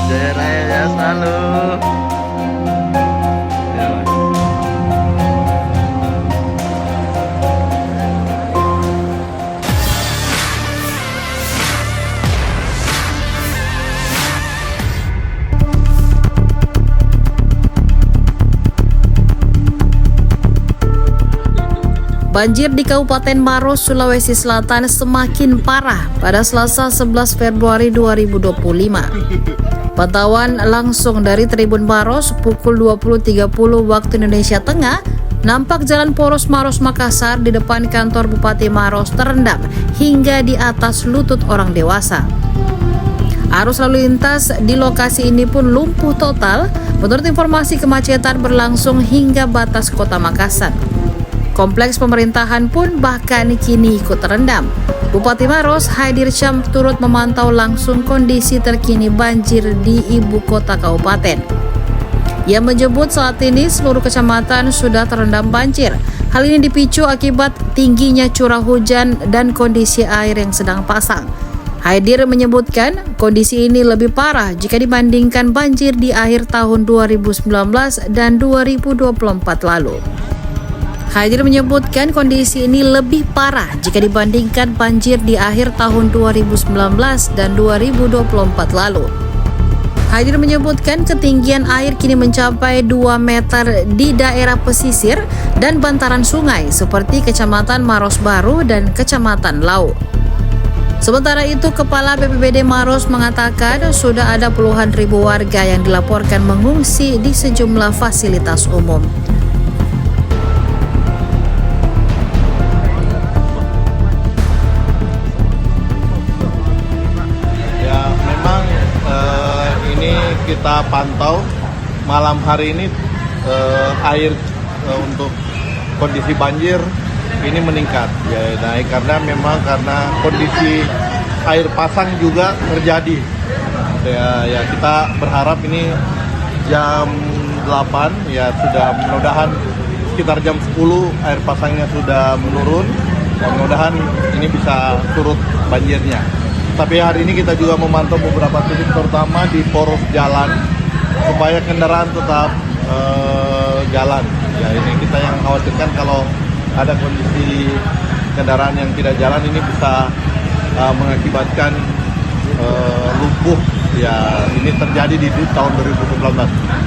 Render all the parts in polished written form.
Jaya Raya ya selalu. Ya. Banjir di Kabupaten Maros, Sulawesi Selatan semakin parah pada Selasa 11 Februari 2025. Pantauan langsung dari Tribun Maros pukul 20.30 waktu Indonesia Tengah, nampak jalan poros Maros Makassar di depan kantor Bupati Maros terendam hingga di atas lutut orang dewasa. Arus lalu lintas di lokasi ini pun lumpuh total. Menurut informasi, kemacetan berlangsung hingga batas kota Makassar. Kompleks pemerintahan pun bahkan kini ikut terendam. Bupati Maros, Haidir Syam, turut memantau langsung kondisi terkini banjir di ibu kota kabupaten. Ia menyebut saat ini seluruh kecamatan sudah terendam banjir. Hal ini dipicu akibat tingginya curah hujan dan kondisi air yang sedang pasang. Haidir menyebutkan kondisi ini lebih parah jika dibandingkan banjir di akhir tahun 2019 dan 2024 lalu. Haidir menyebutkan kondisi ini lebih parah jika dibandingkan banjir di akhir tahun 2019 dan 2024 lalu. Haidir menyebutkan ketinggian air kini mencapai 2 meter di daerah pesisir dan bantaran sungai seperti Kecamatan Maros Baru dan Kecamatan Lau. Sementara itu, Kepala BPBD Maros mengatakan sudah ada puluhan ribu warga yang dilaporkan mengungsi di sejumlah fasilitas umum. Kita pantau malam hari ini air untuk kondisi banjir ini meningkat ya, naik karena kondisi air pasang juga terjadi ya, kita berharap ini jam 8 ya sudah, mudah-mudahan sekitar jam 10 air pasangnya sudah menurun dan mudah-mudahan ini bisa surut banjirnya. Tapi hari ini kita juga memantau beberapa titik terutama di poros jalan supaya kendaraan tetap jalan. Ya, ini kita yang khawatirkan kalau ada kondisi kendaraan yang tidak jalan ini bisa mengakibatkan lumpuh. Ya, ini terjadi di tahun 2019.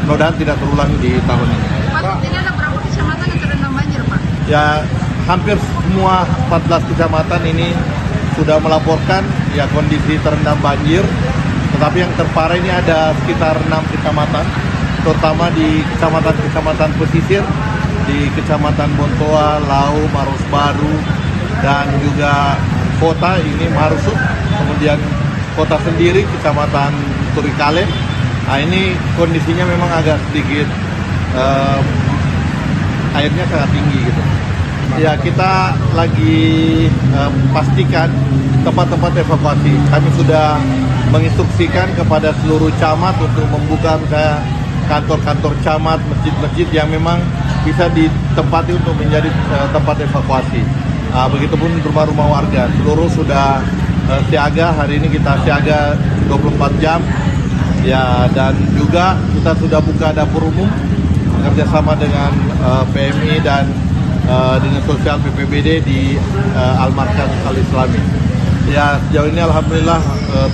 Mudah-mudahan tidak terulang di tahun ini. Pak, ini ada berapa kecamatan yang terendam banjir, Pak? Ya, hampir semua 14 kecamatan ini sudah melaporkan ya kondisi terendam banjir, tetapi yang terparah ini ada sekitar 6 kecamatan, terutama di kecamatan pesisir, di Kecamatan Bontoa, Lau, Maros Baru, dan juga kota ini Marsuk, kemudian kota sendiri Kecamatan Turikale. Nah, ini kondisinya memang agak sedikit airnya sangat tinggi gitu. Ya, kita lagi pastikan tempat-tempat evakuasi. Kami sudah menginstruksikan kepada seluruh camat untuk membuka misalnya kantor-kantor camat, masjid-masjid yang memang bisa ditempati untuk menjadi tempat evakuasi. Begitupun rumah-rumah warga, seluruh sudah siaga. Hari ini kita siaga 24 jam. Ya, dan juga kita sudah buka dapur umum bekerjasama dengan PMI dan dengan sosial BPBD di Al-Markaz Al-Islami. Ya, sejauh ini alhamdulillah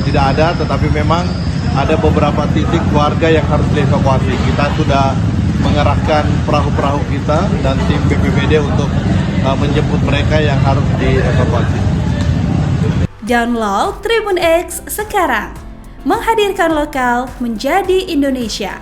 tidak ada, tetapi memang ada beberapa titik warga yang harus dievakuasi. Kita sudah mengerahkan perahu-perahu kita dan tim BPBD untuk menjemput mereka yang harus dievakuasi. Download Tribun X sekarang, menghadirkan lokal menjadi Indonesia.